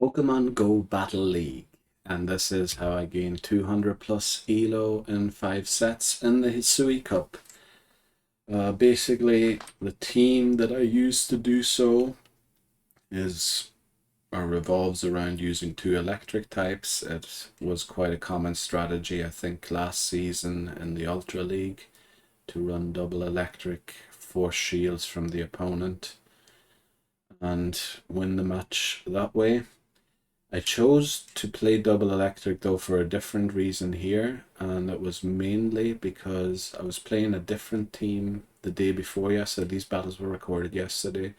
Pokemon GO Battle League, and this is how I gained 200 plus ELO in 5 sets in the Hisui Cup. Basically, the team that I use to do so is or revolves around using two electric types. It was quite a common strategy, I think, last season in the Ultra League to run double electric, force shields from the opponent, and win the match that way. I chose to play double electric though for a different reason here, and it was mainly because I was playing a different team the day before yesterday. These battles were recorded yesterday,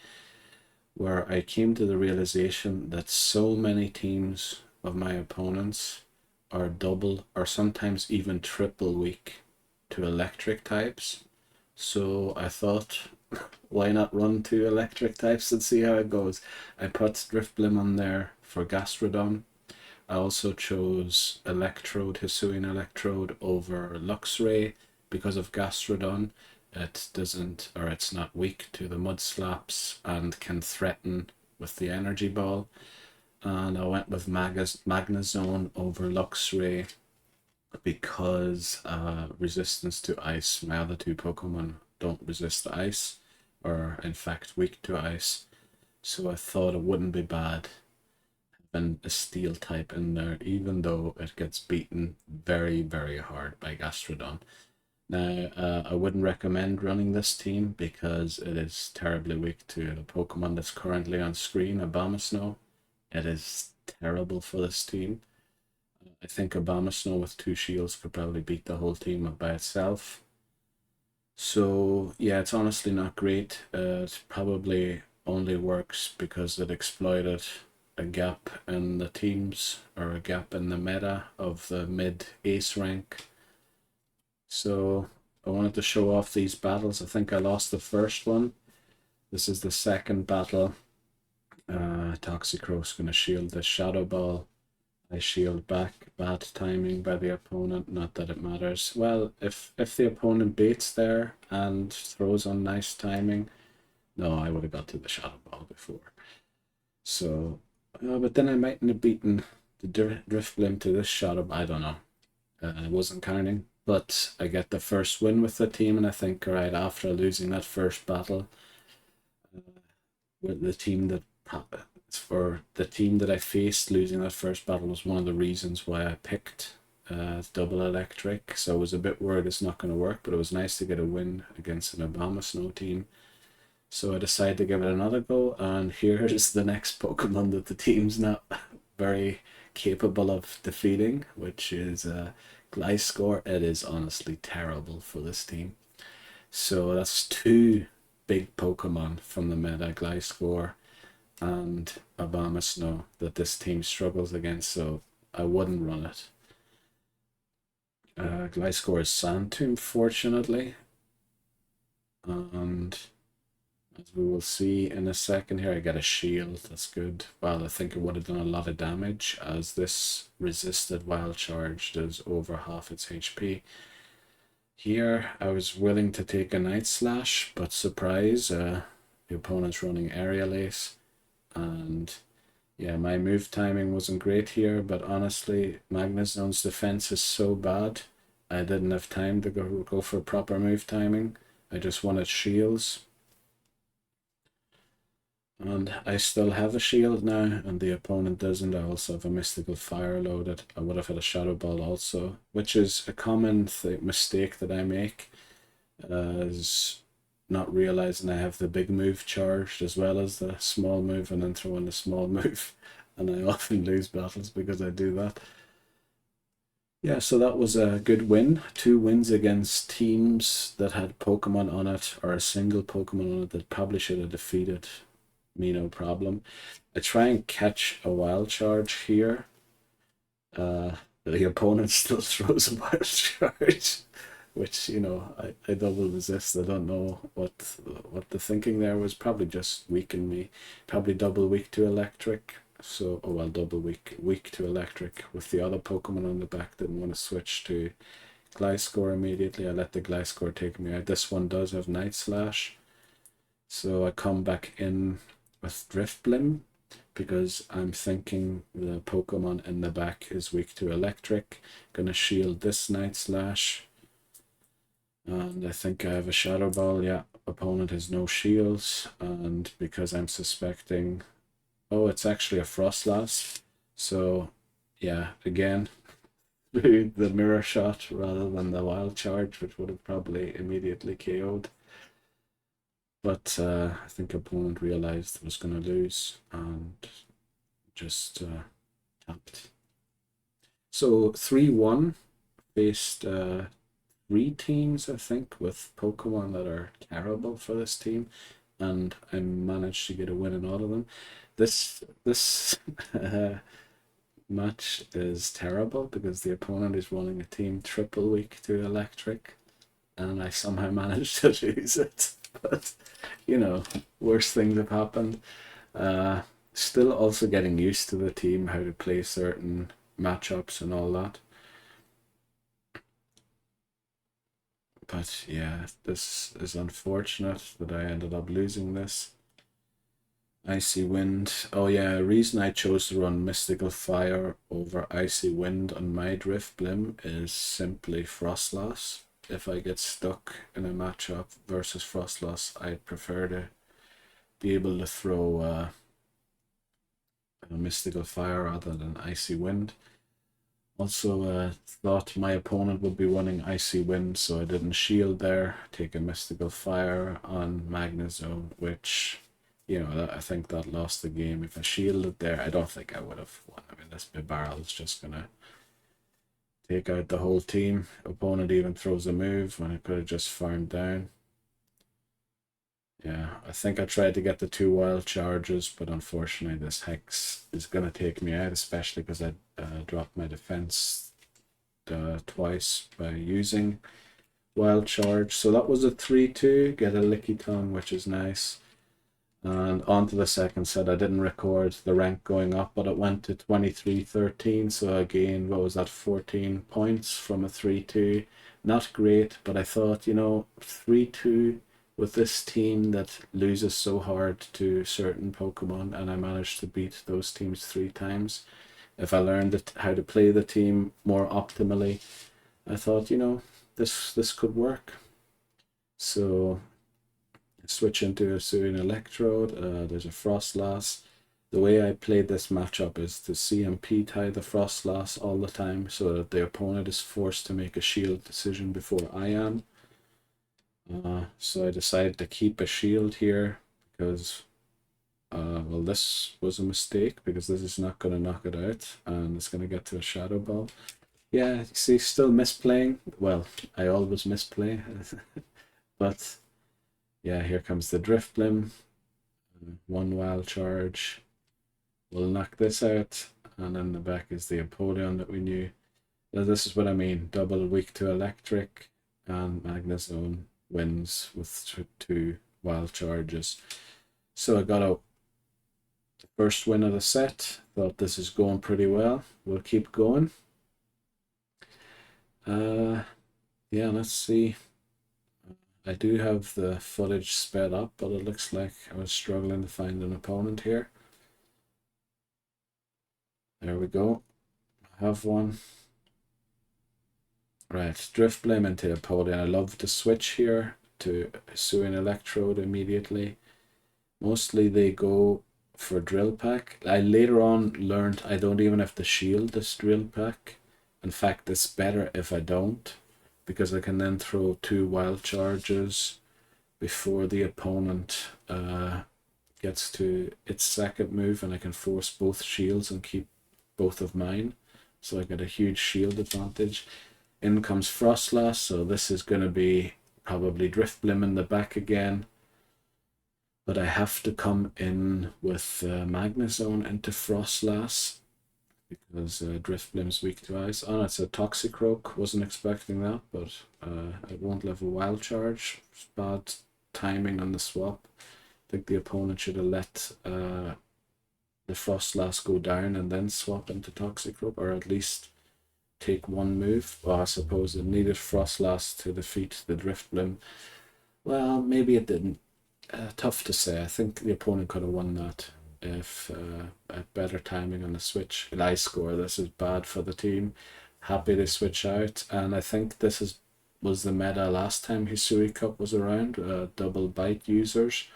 where I came to the realization that so many teams of my opponents are double or sometimes even triple weak to electric types. So I thought, why not run two electric types and see how it goes? I put Drifblim on there for Gastrodon. I also chose Electrode, Hisuian Electrode over Luxray because of Gastrodon. It doesn't, or it's not weak to the Mud Slaps and can threaten with the Energy Ball. And I went with Magnezone over Luxray because resistance to ice. My other two Pokemon don't resist ice, or in fact weak to ice. So I thought it wouldn't be bad having a steel type in there, even though it gets beaten very, very hard by Gastrodon. Now, I wouldn't recommend running this team because it is terribly weak to the Pokemon that's currently on screen, Abomasnow. It is terrible for this team. I think Abomasnow with two shields could probably beat the whole team by itself. So yeah, it's honestly not great. It probably only works because it exploited a gap in the teams or a gap in the meta of the mid ace rank. So I wanted to show off these battles. I think I lost the first one. This is the second battle. Toxicroak's going to shield the Shadow Ball. I shield back. Bad timing by the opponent. Not that it matters. Well, if the opponent baits there and throws on nice timing, no, I would have got to the Shadow Ball before. So, but then I mightn't have beaten the Drifblim to this Shadow Ball. I don't know. I wasn't counting. But I get the first win with the team, and I think right after losing that first battle, with the team that for the team that I faced, losing that first battle was one of the reasons why I picked double electric. So I was a bit worried it's not going to work, but it was nice to get a win against an Abomasnow team. So I decided to give it another go, and here is the next Pokemon that the team's not very capable of defeating, which is Gliscor. It is honestly terrible for this team. So that's two big Pokemon from the meta, Gliscor and Abomasnow, that this team struggles against, so I wouldn't run it. Gliscor is Sand Tomb, fortunately, and as we will see in a second here, I get a shield. That's good. Well, I think it would have done a lot of damage as this resisted Wild Charge does over half its HP. Here, I was willing to take a Night Slash, but surprise, the opponent's running Aerial Ace. And yeah, my move timing wasn't great here, but honestly, Magnezone's defense is so bad, I didn't have time to go for proper move timing. I just wanted shields. And I still have a shield now, and the opponent doesn't. I also have a Mystical Fire loaded. I would have had a Shadow Ball also, which is a common mistake that I make, is not realizing I have the big move charged as well as the small move, and then throw in the small move. And I often lose battles because I do that. Yeah, so that was a good win. Two wins against teams that had Pokemon on it, or a single Pokemon on it that probably should have defeated me no problem. I try and catch a wild charge here. The opponent still throws a wild charge, which I double resist. I don't know what the thinking there was. Probably just weaken me. Probably double weak to electric. So oh well, double weak to electric. With the other Pokemon on the back, didn't want to switch to Gliscor immediately. I let the Gliscor take me out. This one does have Night Slash, so I come back in with Drifblim because I'm thinking the Pokemon in the back is weak to electric. Gonna shield this Night Slash. And I think I have a Shadow Ball. Yeah, opponent has no shields. And because I'm suspecting... Oh, it's actually a Frostlass. So, yeah, again, the mirror shot rather than the wild charge, which would have probably immediately KO'd. But I think opponent realized it was going to lose and just tapped. So 3-1 faced 3 teams, I think, with Pokemon that are terrible for this team, and I managed to get a win in all of them. This match is terrible because the opponent is running a team triple weak to electric, and I somehow managed to lose it. But you know, worse things have happened. Still also getting used to the team, how to play certain matchups and all that. But yeah, this is unfortunate that I ended up losing this. Icy Wind. Oh yeah, reason I chose to run Mystical Fire over Icy Wind on my Drifblim is simply Frostlass. If I get stuck in a matchup versus Frostlass, I'd prefer to be able to throw a Mystical Fire rather than Icy Wind. Also thought my opponent would be running Icy Wind, so I didn't shield there, take a Mystical Fire on Magnezone, which, you know, I think that lost the game. If I shielded there, I don't think I would have won. I mean, this Bibarel is just going to take out the whole team. Opponent even throws a move when it could have just farmed down. Yeah, I think I tried to get the 2 wild charges, but unfortunately this Hex is going to take me out, especially because I dropped my defense twice by using wild charge. So that was a 3-2, get a Licky Tongue, which is nice. And on to the second set. I didn't record the rank going up, but it went to 23-13. So again, what was that, 14 points from a 3-2. Not great, but I thought, you know, 3-2 with this team that loses so hard to certain Pokemon, and I managed to beat those teams 3 times. If I learned how to play the team more optimally, I thought, you know, this could work. So switch into a Hisuian Electrode. There's a Frostlass. The way I played this matchup is to CMP tie the Frostlass all the time so that the opponent is forced to make a shield decision before I am. So I decided to keep a shield here because, well, this was a mistake because this is not going to knock it out and it's going to get to a Shadow Ball. Yeah, you see, still misplaying. Well, I always misplay. But yeah, here comes the Drifblim. 1 wild charge. We'll knock this out. And then the back is the Empoleon that we knew. Now, this is what I mean. Double weak to electric. And Magnezone wins with 2 wild charges. So I got a first win of the set. Thought this is going pretty well. We'll keep going. Yeah, let's see. I do have the footage sped up, but it looks like I was struggling to find an opponent here. There we go. I have one. Right, Drifblim into Empoleon. I love the switch here to Hisuian Electrode immediately. Mostly they go for Drill Pack. I later on learned I don't even have to shield this Drill Pack. In fact, it's better if I don't, because I can then throw 2 wild charges before the opponent gets to its second move, and I can force both shields and keep both of mine. So I get a huge shield advantage. In comes Frostlass, so this is going to be probably Drifblim in the back again. But I have to come in with Magnezone into Frostlass because Drifblim's weak to ice. Oh, it's a Toxicroak. Wasn't expecting that, but it won't level Wild Charge. It's bad timing on the swap. I think the opponent should have let the Frostlass go down and then swap into Toxicroak, or at least take 1 move. Well, I suppose it needed Frostlass to defeat the Drifblim. Well, maybe it didn't. Tough to say. I think the opponent could have won that. if better timing on the switch. Gliscor, this is bad for the team. Happy they switch out, and I think this was the meta last time Hisui Cup was around, double bite users.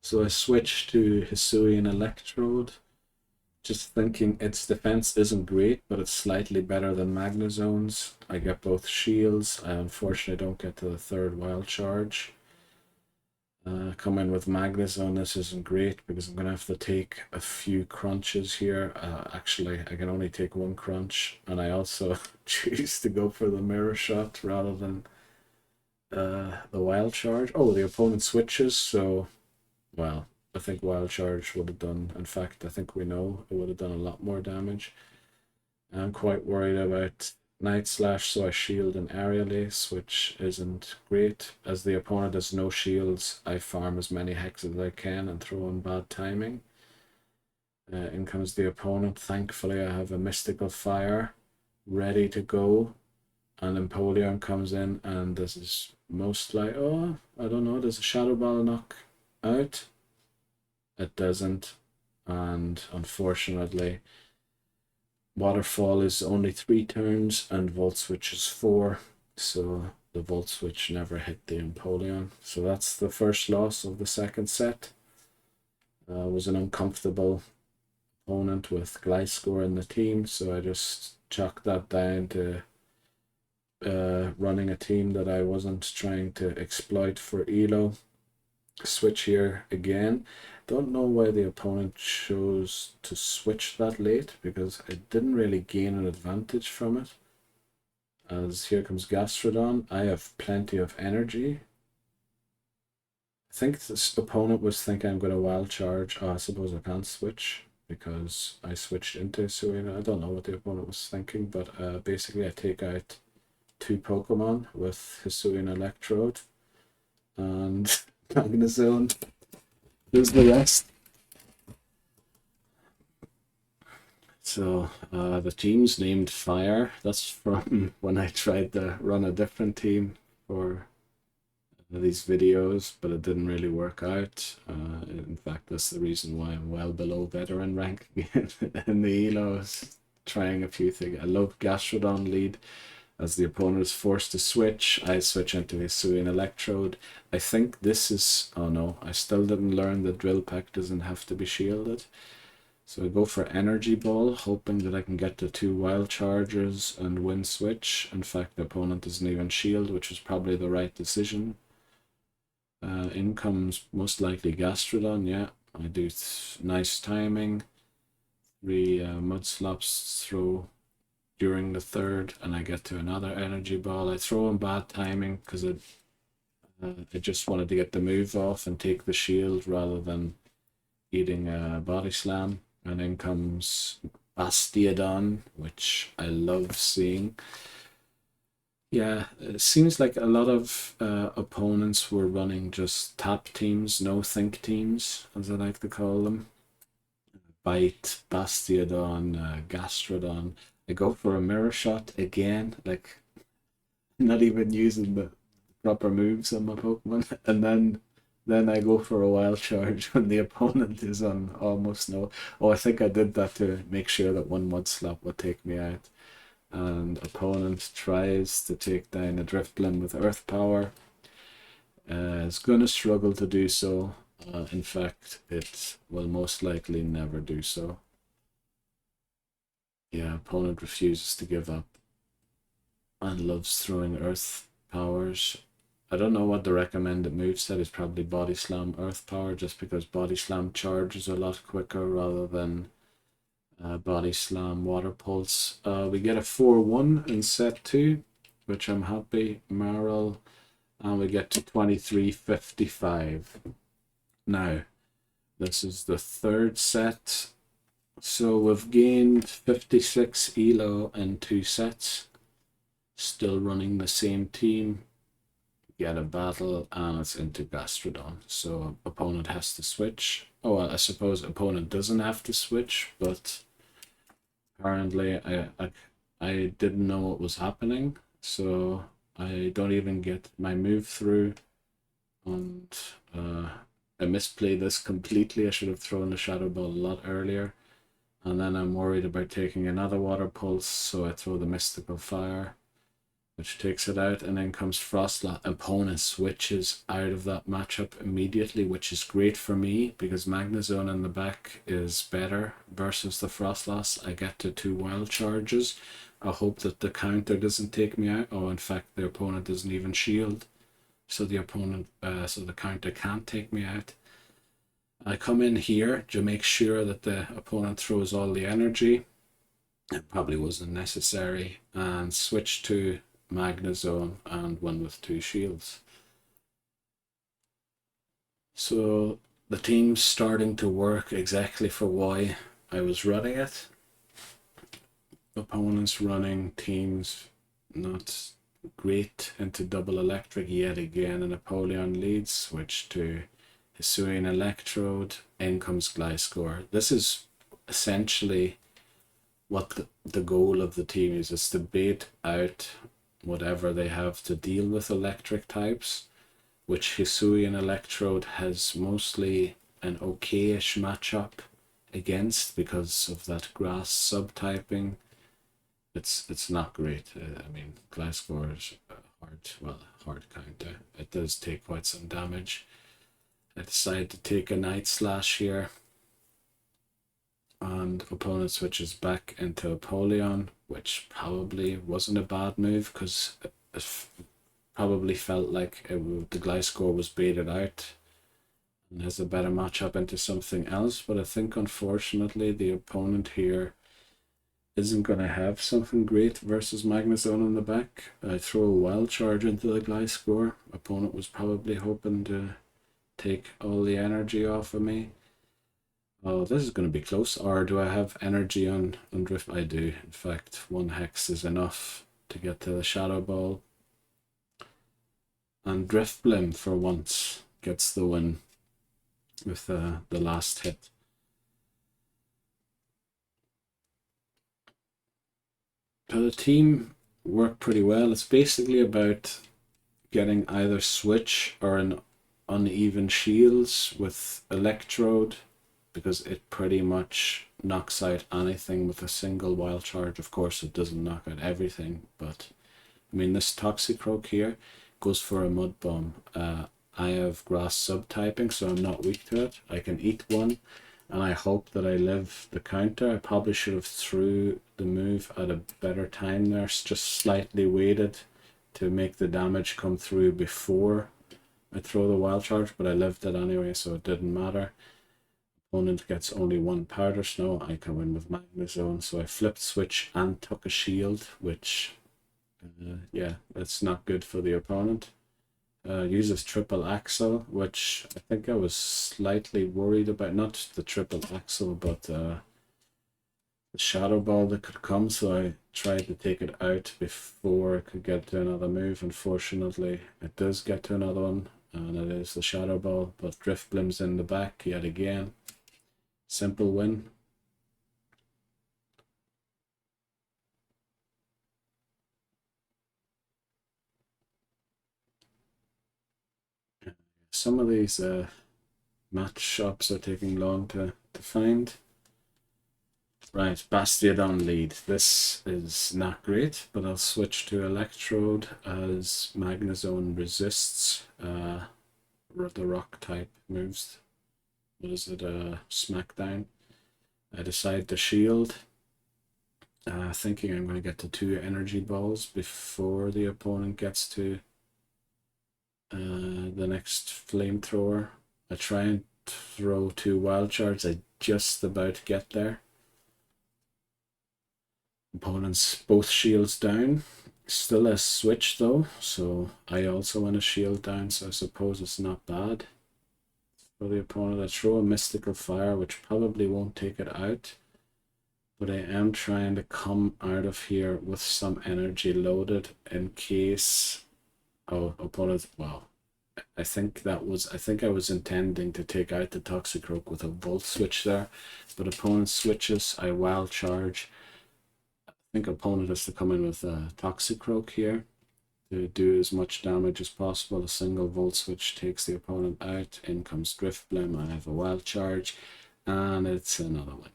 So I switched to Hisui and Electrode, just thinking its defense isn't great, but it's slightly better than Magnezone's. I get both shields. I unfortunately don't get to the third wild charge. Come in with Magnezone, this isn't great because I'm going to have to take a few crunches here. Actually, I can only take one crunch, and I also choose to go for the mirror shot rather than the wild charge. Oh, the opponent switches, so, well, I think wild charge would have done, in fact, I think we know it would have done a lot more damage. I'm quite worried about Night Slash, so I shield an Aerial Ace, which isn't great. As the opponent has no shields, I farm as many hexes as I can and throw in bad timing. In comes the opponent. Thankfully, I have a Mystical Fire ready to go. And Empoleon comes in, and this is most like, oh, I don't know, does a Shadow Ball knock out? It doesn't, and unfortunately, Waterfall is only 3 turns and Volt Switch is 4, so the Volt Switch never hit the Empoleon. So that's the first loss of the second set. Was an uncomfortable opponent with Gliscor in the team, so I just chalked that down to running a team that I wasn't trying to exploit for elo. Switch here again. Don't know why the opponent chose to switch that late, because I didn't really gain an advantage from it. As here comes Gastrodon, I have plenty of energy. I think this opponent was thinking I'm going to wild charge. Oh, I suppose I can't switch because I switched into Serena. I don't know what the opponent was thinking, but basically I take out 2 Pokemon with Hisui and Electrode, and Magnezone does the rest. So the team's named Fire. That's from when I tried to run a different team for these videos, but it didn't really work out. In fact, that's the reason why I'm well below veteran rank in the elos, trying a few things. I love Gastrodon lead. As the opponent is forced to switch, I switch into Hisui and Electrode. I think this is, oh no, I still didn't learn that Drill Peck doesn't have to be shielded. So I go for Energy Ball, hoping that I can get to 2 wild charges and win switch. In fact, the opponent doesn't even shield, which was probably the right decision. In comes most likely Gastrodon, yeah. I do nice timing. 3 Mudslops throw during the third, and I get to another energy ball. I throw in bad timing because I just wanted to get the move off and take the shield rather than eating a body slam. And then comes Bastiodon, which I love seeing. Yeah, it seems like a lot of opponents were running just tap teams, no think teams, as I like to call them. Bite, Bastiodon, Gastrodon. I go for a mirror shot again, like not even using the proper moves on my Pokemon, and then I go for a wild charge when the opponent is on almost no. Oh, I think I did that to make sure that one Mudslap would take me out. And opponent tries to take down a Drifblim with Earth Power. It's going to struggle to do so. In fact, it will most likely never do so. Yeah, opponent refuses to give up and loves throwing Earth Powers. I don't know what the recommended moveset is, probably Body Slam Earth Power, just because Body Slam charges a lot quicker rather than Body Slam Water Pulse. We get a 4-1 in set 2, which I'm happy. Marl, and we get to 23.55. Now, this is the third set. So we've gained 56 elo in 2 sets. Still running the same team. Get a battle, and it's into Gastrodon. So opponent has to switch. Oh, well, I suppose opponent doesn't have to switch, but apparently I didn't know what was happening, so I don't even get my move through, and I misplayed this completely. I should have thrown the Shadow Ball a lot earlier. And then I'm worried about taking another Water Pulse, so I throw the Mystical Fire, which takes it out, and then comes Frostlass. Opponent switches out of that matchup immediately, which is great for me because Magnezone in the back is better versus the Frostlass. I get to 2 wild charges. I hope that the counter doesn't take me out. Oh, in fact, the opponent doesn't even shield, so the counter can't take me out. I come in here to make sure that the opponent throws all the energy. It probably wasn't necessary, and switch to Magnezone and win with 2 shields. So the team's starting to work exactly for why I was running it. Opponents running teams not great into double electric yet again. And Napoleon leads, switch to Hisui and Electrode, in comes Gliscor. This is essentially what the goal of the team is to bait out whatever they have to deal with electric types, which Hisui and Electrode has mostly an okayish matchup against because of that grass subtyping. It's not great. I mean, Gliscor is hard counter. It does take quite some damage. I decide to take a Night Slash here, and opponent switches back into Apollyon, which probably wasn't a bad move because it probably felt like the Gliscor was baited out and has a better matchup into something else. But I think unfortunately the opponent here isn't going to have something great versus Magnezone in the back. I throw a wild charge into the Gliscor. Opponent was probably hoping to take all the energy off of me. Oh, this is going to be close. Or do I have energy on Drift? I do. In fact, 1 Hex is enough to get to the Shadow Ball. And Driftblim for once gets the win with the last hit. So the team worked pretty well. It's basically about getting either switch or an uneven shields with Electrode, because it pretty much knocks out anything with a single wild charge. Of course, it doesn't knock out everything, but I mean, this Toxicroak here goes for a Mud Bomb. I have grass subtyping, so I'm not weak to it. I can eat one, and I hope that I live the counter. I probably should have threw the move at a better time there, just slightly waited to make the damage come through before I throw the wild charge, but I lived it anyway, so it didn't matter. Opponent gets only 1 Powder Snow. I can win with Magnezone, so I flipped switch and took a shield, which yeah, that's not good for the opponent. Uses triple axle, which I think I was slightly worried about. Not the triple axle, but the Shadow Ball that could come, so I tried to take it out before it could get to another move. Unfortunately, it does get to another one, and it is the Shadow Ball, but Driftblim's in the back yet again. Simple win. Some of these matchups are taking long to find. Right, Bastiodon lead. This is not great, but I'll switch to Electrode as Magnezone resists the rock type moves. What is it? Smackdown. I decide to shield, thinking I'm going to get to 2 energy balls before the opponent gets to the next flamethrower. I try and throw 2 wild charges. I just about get there. Opponents both shields down. Still a switch though, so I also want a shield down, so I suppose it's not bad for the opponent. I throw a Mystical Fire, which probably won't take it out, but I am trying to come out of here with some energy loaded in case. Oh, opponent, well, I think I was intending to take out the Toxicroak with a Volt switch there, but opponent switches, I wild charge. I think opponent has to come in with a Toxicroak here. to do as much damage as possible. A single volt switch takes the opponent out. In comes Drifblim. I have a wild charge, and it's another win.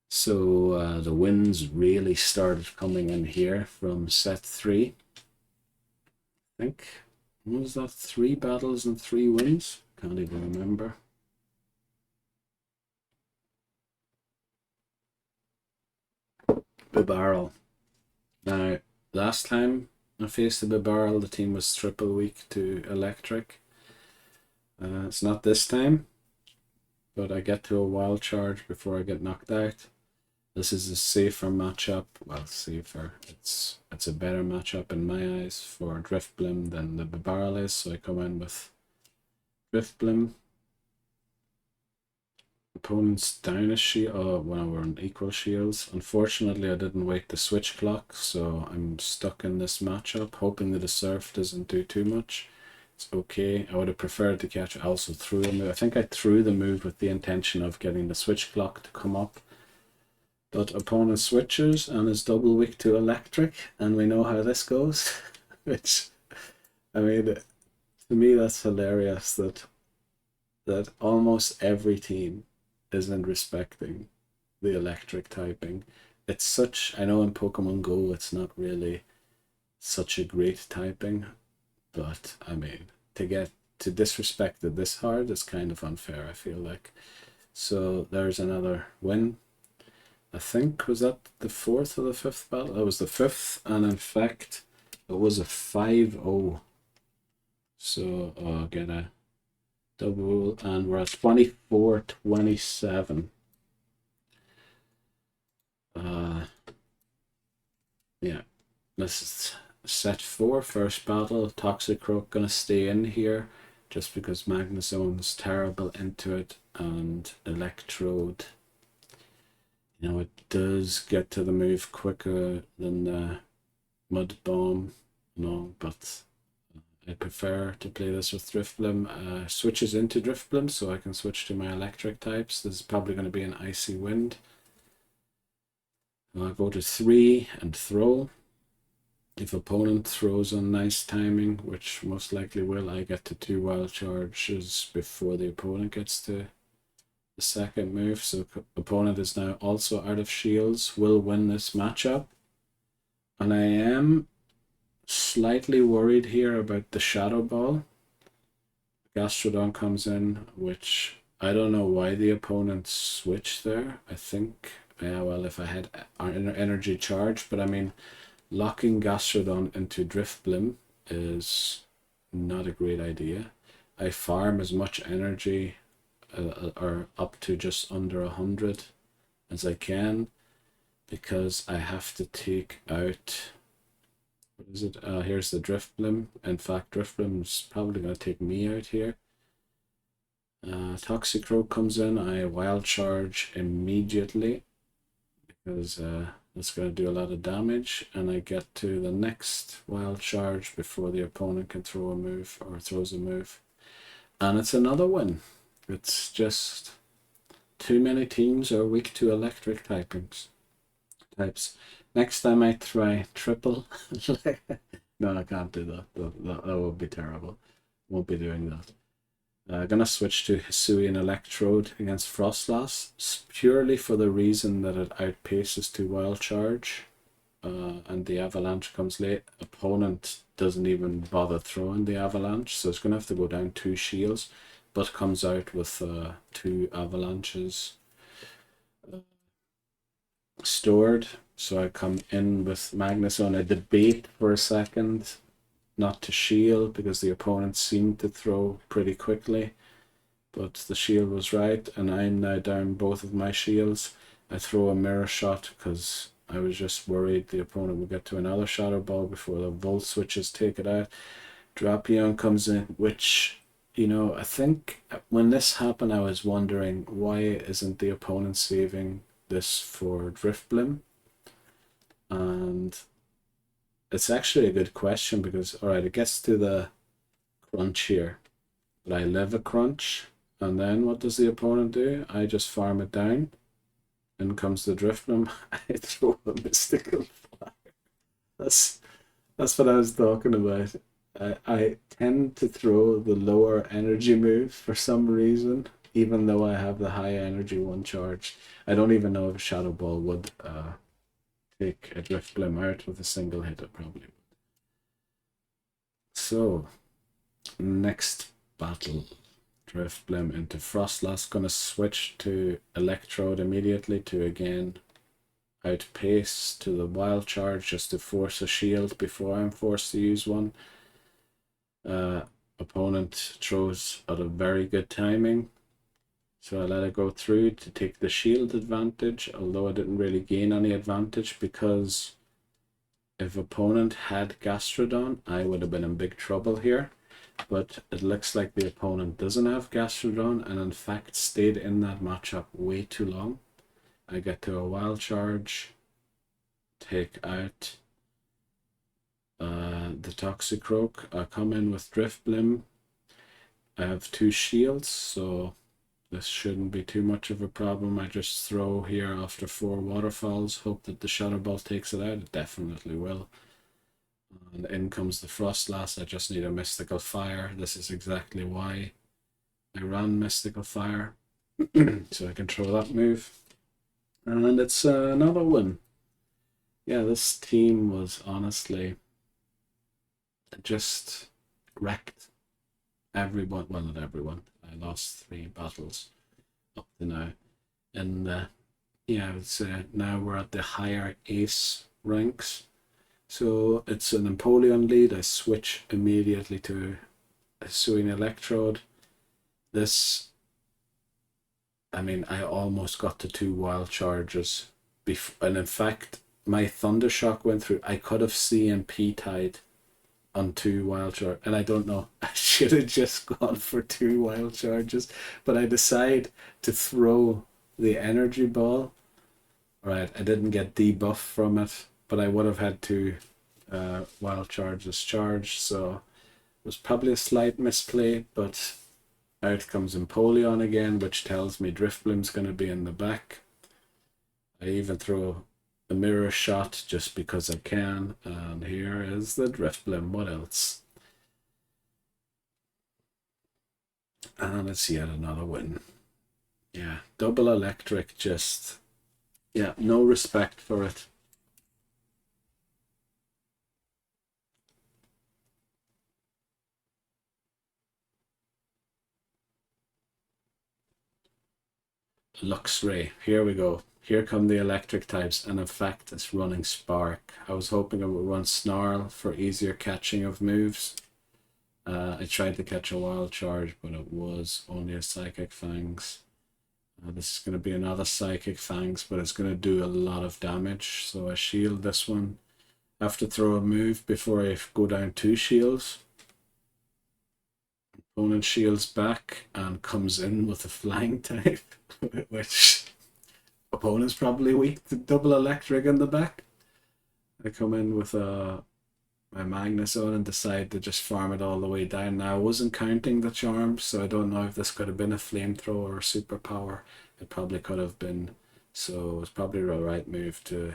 So the wins really started coming in here from set 3. I think, what was that? 3 battles and 3 wins? Can't even remember. Bibarel. Now, last time I faced the Bibarel, the team was triple weak to Electric. It's not this time, but I get to a wild charge before I get knocked out. This is a safer matchup. Well, safer. It's a better matchup in my eyes for Drifblim than the Bibarel is, so I come in with Drifblim. Opponent's down a shield. Oh, well, we're on equal shields. Unfortunately, I didn't wait the switch clock, so I'm stuck in this matchup, hoping that the surf doesn't do too much. It's okay. I would have preferred to catch. I also threw the move. I think I threw the move with the intention of getting the switch clock to come up. But opponent switches and is double weak to Electric, and we know how this goes. Which, I mean, to me, that's hilarious that almost every team isn't respecting the Electric typing. It's such, I know in Pokemon Go it's not really such a great typing, but I mean, to disrespect it this hard is kind of unfair, I feel like. So there's another win. I think, was that the 4th or the 5th battle? That was the 5th, and in fact it was a 5-0. So I'll get a double, and we're at 24-27. Yeah, this is set 4, first battle. Toxicroak gonna stay in here just because Magnezone's terrible into it, and Electrode, you know, it does get to the move quicker than the Mud Bomb, you know, but I prefer to play this with Drifblim. Switches into Drifblim, so I can switch to my Electric types. This is probably going to be an Icy Wind. I'll go to 3 and throw. If opponent throws on nice timing, which most likely will, I get to 2 wild charges before the opponent gets to the second move. So opponent is now also out of shields, will win this matchup. And I am slightly worried here about the Shadow Ball. Gastrodon comes in, which I don't know why the opponent switched there. I think, yeah, well, if I had energy charge, but I mean, locking Gastrodon into Drifblim is not a great idea. I farm as much energy or up to just under 100 as I can, because I have to take out, what is it? Here's the Drifblim. In fact, Drifblim is probably going to take me out here. Toxicroak comes in. I wild charge immediately because that's going to do a lot of damage, and I get to the next wild charge before the opponent can throw a move or throws a move, and it's another win. It's just too many teams are weak to Electric types. Next time I try triple. No, I can't do that. That would be terrible. Won't be doing that. Gonna switch to Hisui and Electrode against Frostlass, purely for the reason that it outpaces to wild charge, and the avalanche comes late. Opponent doesn't even bother throwing the avalanche, so it's gonna have to go down 2 shields, but comes out with 2 avalanches stored. So I come in with Magnezone. I debate for a second not to shield because the opponent seemed to throw pretty quickly, but the shield was right, and I'm now down both of my shields. I throw a mirror shot because I was just worried the opponent would get to another Shadow Ball before the Volt switches take it out. Drapion comes in, which, you know, I think when this happened I was wondering, why isn't the opponent saving this for Drifblim? And it's actually a good question because, alright, it gets to the crunch here, but I live a crunch, and then what does the opponent do? I just farm it down. In comes the Drifblim. I throw a mystical fire. That's what I was talking about. I tend to throw the lower energy move for some reason, even though I have the high energy one charge. I don't even know if Shadow Ball would take a Drift Blim out with a single hit. It probably would. So, next battle. Drift Blim into Frostlass. Gonna switch to Electrode immediately to again outpace to the Wild Charge just to force a shield before I'm forced to use one. Opponent throws at a very good timing, so I let it go through to take the shield advantage, although I didn't really gain any advantage because if opponent had Gastrodon, I would have been in big trouble here. But it looks like the opponent doesn't have Gastrodon and in fact stayed in that matchup way too long. I get to a Wild Charge, take out the Toxicroak. I come in with Drift Blim. I have 2 shields, so this shouldn't be too much of a problem. I just throw here after 4 waterfalls, hope that the Shadow Ball takes it out. It definitely will. And in comes the Frostlass. I just need a Mystical Fire. This is exactly why I ran Mystical Fire. So I can throw that move. And it's another win. Yeah, this team was honestly just wrecked everyone. Well, not everyone. I lost 3 battles up to now. And yeah, I would say now we're at the higher ace ranks. So it's an Empoleon lead. I switch immediately to Hisui Electrode. This, I mean, I almost got to 2 wild charges. And in fact, my Thunder Shock went through. I could have CMP tied on 2 wild charge, and I don't know. I should have just gone for 2 wild charges, but I decide to throw the energy ball. Right, I didn't get debuff from it, but I would have had 2 wild charges charged, so it was probably a slight misplay, but out comes Empoleon again, which tells me Drift Blim's going to be in the back. I even throw a mirror shot just because I can, and here is the Drift Blim. What else? And it's yet another win. Yeah, double electric, just, yeah, no respect for it. Luxray, here we go. Here come the electric types, and in fact it's running Spark. I was hoping it would run Snarl for easier catching of moves. I tried to catch a Wild Charge, but it was only a Psychic Fangs. This is going to be another Psychic Fangs, but it's going to do a lot of damage, so I shield this one. I have to throw a move before I go down 2 shields. Opponent shields back and comes in with a Flying type, which opponent's probably weak to double electric in the back. I come in with my Magnus on and decide to just farm it all the way down. Now I wasn't counting the charms, so I don't know if this could have been a flamethrower or a superpower. It probably could have been, so it's probably the right move to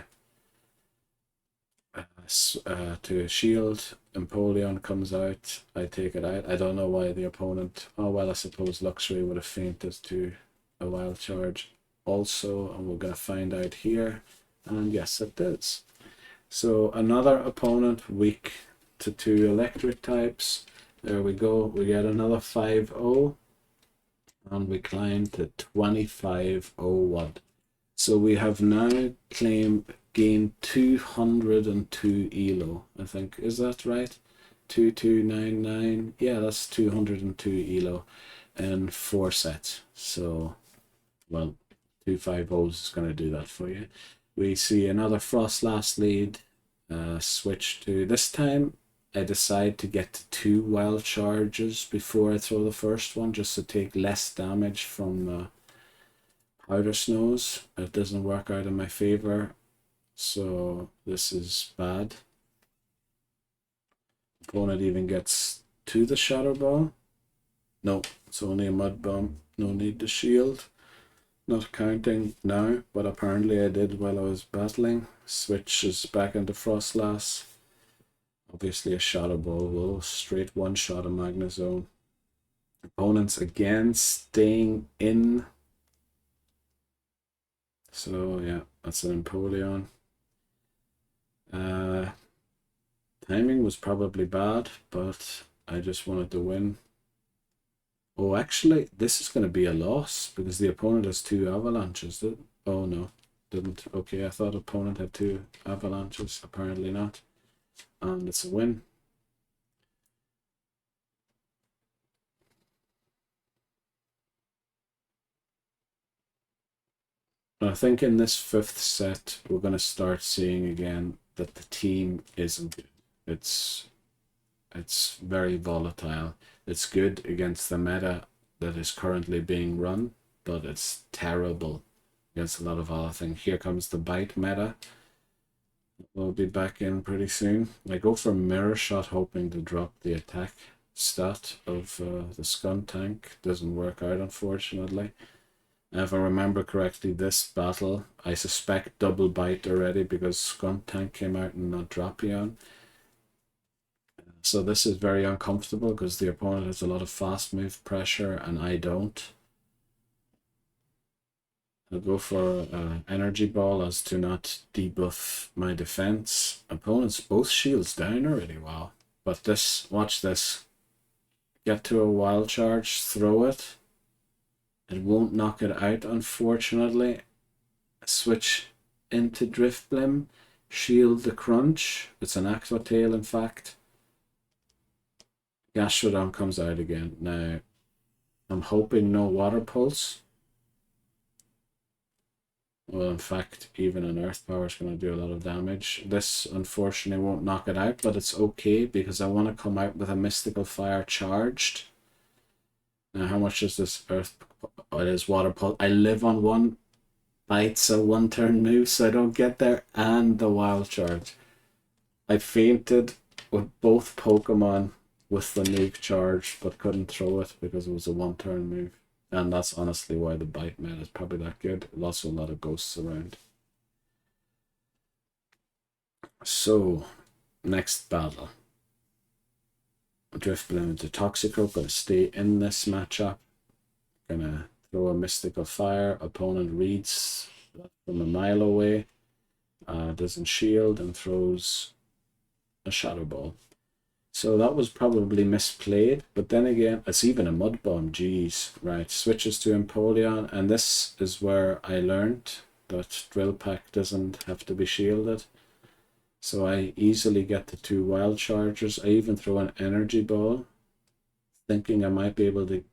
shield. Empoleon comes out, I take it out. I don't know why the opponent, oh well, I suppose Luxury would have fainted to a wild charge also, and we're going to find out here, and yes it does. So another opponent weak to 2 electric types. There we go, we get another 5-0 and we climb to 2501. So we have now gained 202 elo, I think. Is that right? 2299. Yeah, that's 202 elo in 4 sets. So, well, 250s is going to do that for you. We see another Frostlass lead. Switch to, this time I decide to get to 2 wild charges before I throw the first one, just to take less damage from powder snows. It doesn't work out in my favor, so this is bad. Opponent even gets to the Shadow Ball. No, it's only a Mud Bomb. No need to shield. Not counting now, but apparently I did while I was battling. Switches back into Frostlass. Obviously a Shadow Ball will straight one-shot a Magnezone. Opponents again staying in. So yeah, that's an Empoleon. Timing was probably bad, but I just wanted to win. Oh, actually, this is going to be a loss because the opponent has 2 avalanches. Oh no, didn't. Okay, I thought opponent had 2 avalanches. Apparently not. And it's a win. I think in this 5th set, we're going to start seeing again that the team isn't good. It's very volatile. It's good against the meta that is currently being run, but it's terrible against a lot of other things. Here comes the bite meta. We'll be back in pretty soon. I go for Mirror Shot hoping to drop the attack stat of the Skuntank. Doesn't work out, unfortunately. If I remember correctly, this battle, I suspect double bite already because Skuntank came out and not Drapion. So this is very uncomfortable because the opponent has a lot of fast move pressure and I don't. I'll go for Energy Ball as to not debuff my defense. Opponents both shields down already, wow. But this, watch this. Get to a wild charge, throw it. It won't knock it out, unfortunately. Switch into Driftblim, shield the crunch. It's an Aqua Tail, in fact. Gastrodon comes out again. Now, I'm hoping no Water Pulse. Well, in fact, even an Earth Power is going to do a lot of damage. This, unfortunately, won't knock it out, but it's okay because I want to come out with a Mystical Fire charged. Now, how much is this Earth? Oh, it is Water Pulse. I live on 1 bite's a 1-turn move, so I don't get there, and the Wild Charge. I fainted with both Pokemon with the nuke charge, but couldn't throw it because it was a 1-turn move. And that's honestly why the bite meta is probably that good. Also a lot of ghosts around. So, next battle. Driftblim into Toxicroak, gonna stay in this matchup. Gonna throw a Mystical Fire. Opponent reads that from a mile away. Doesn't shield and throws a Shadow Ball. So that was probably misplayed, but then again, it's even a Mud Bomb, geez, right, switches to Empoleon, and this is where I learned that Drill Pack doesn't have to be shielded. So I easily get the 2 Wild Chargers. I even throw an Energy Ball, thinking I might be able to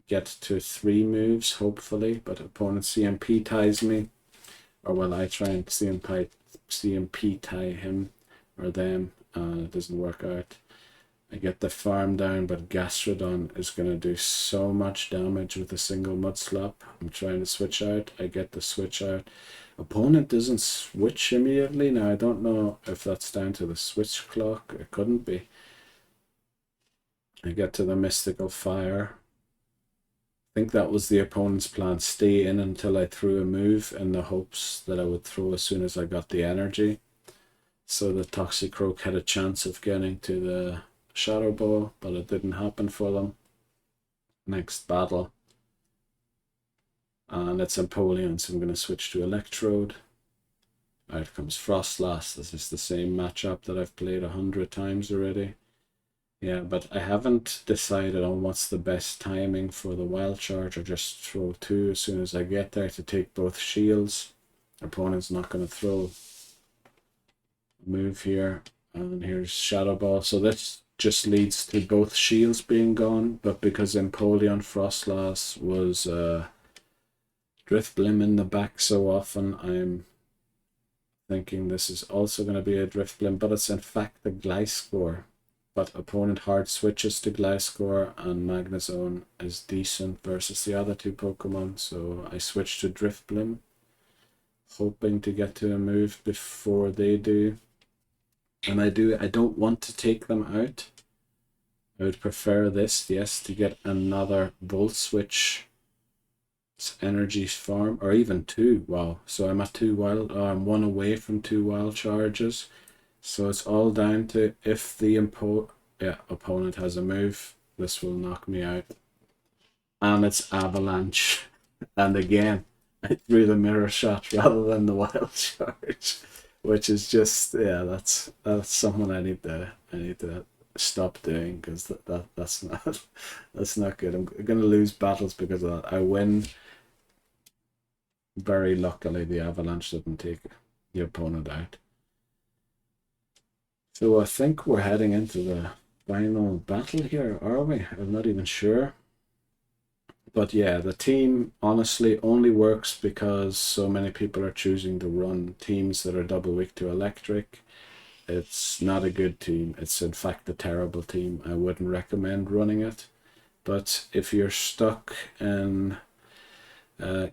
get to 3 moves, hopefully, but opponent CMP ties me, or well, I try and CMP tie him or them, it doesn't work out. I get the farm down, but Gastrodon is going to do so much damage with a single Mud Slap. I'm trying to switch out. I get the switch out. Opponent doesn't switch immediately. Now, I don't know if that's down to the switch clock. It couldn't be. I get to the Mystical Fire. I think that was the opponent's plan. Stay in until I threw a move in the hopes that I would throw as soon as I got the energy. So the Toxicroak had a chance of getting to the Shadow Ball, but it didn't happen for them. Next battle. And it's Empoleon, so I'm going to switch to Electrode. Out comes Frostlass. This is the same matchup that I've played 100 times already. Yeah, but I haven't decided on what's the best timing for the Wild Charge, or just throw 2 as soon as I get there to take both shields. Opponent's not going to throw a move here. And here's Shadow Ball. So this just leads to both shields being gone, but because Empoleon Frostlass was Driftblim in the back so often, I'm thinking this is also going to be a Driftblim, but it's in fact the Gliscor. But opponent hard switches to Gliscor, and Magnezone is decent versus the other 2 Pokemon, so I switch to Driftblim, hoping to get to a move before they do. And I don't want to take them out. I would prefer this, yes, to get another Volt Switch energy farm, or even 2. Wow, so I'm at 2 wild, I'm 1 away from 2 wild charges. So it's all down to if the opponent has a move, this will knock me out. And it's avalanche. And again, I threw the mirror shot rather than the wild charge, which is just, yeah, that's something I need to stop doing, because that's not good. I'm gonna lose battles because of that. I win. Very luckily, the avalanche didn't take the opponent out. So I think we're heading into the final battle here, are we? I'm not even sure. But yeah, the team honestly only works because so many people are choosing to run teams that are double weak to electric. It's not a good team. It's in fact a terrible team. I wouldn't recommend running it. But if you're stuck in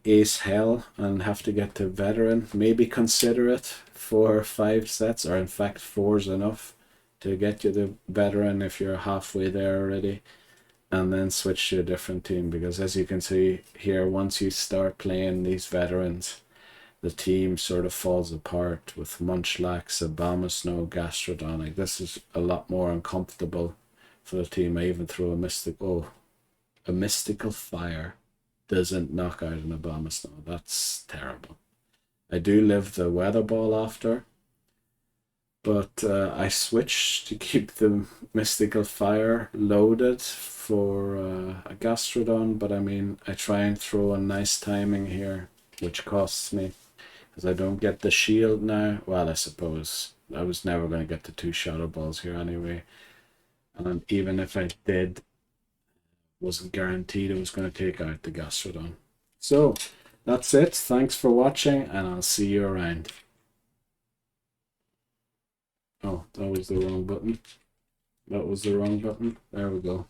Ace Hell and have to get to veteran, maybe consider it for 5 sets, or in fact 4's enough to get you the veteran if you're halfway there already, and then switch to a different team. Because as you can see here, once you start playing these veterans, the team sort of falls apart with Munchlax, Abomasnow, Gastrodon. Like, this is a lot more uncomfortable for the team. I even throw a mystical fire doesn't knock out an Abomasnow. That's terrible. I do live the weather ball after, but I switched to keep the mystical fire loaded for a Gastrodon. But I mean, I try and throw a nice timing here, which costs me because I don't get the shield now. Well, I suppose I was never going to get the 2 shadow balls here anyway, and even if I did, wasn't guaranteed it was going to take out the Gastrodon. So that's it. Thanks for watching, and I'll see you around. Oh, that was the wrong button. That was the wrong button. There we go.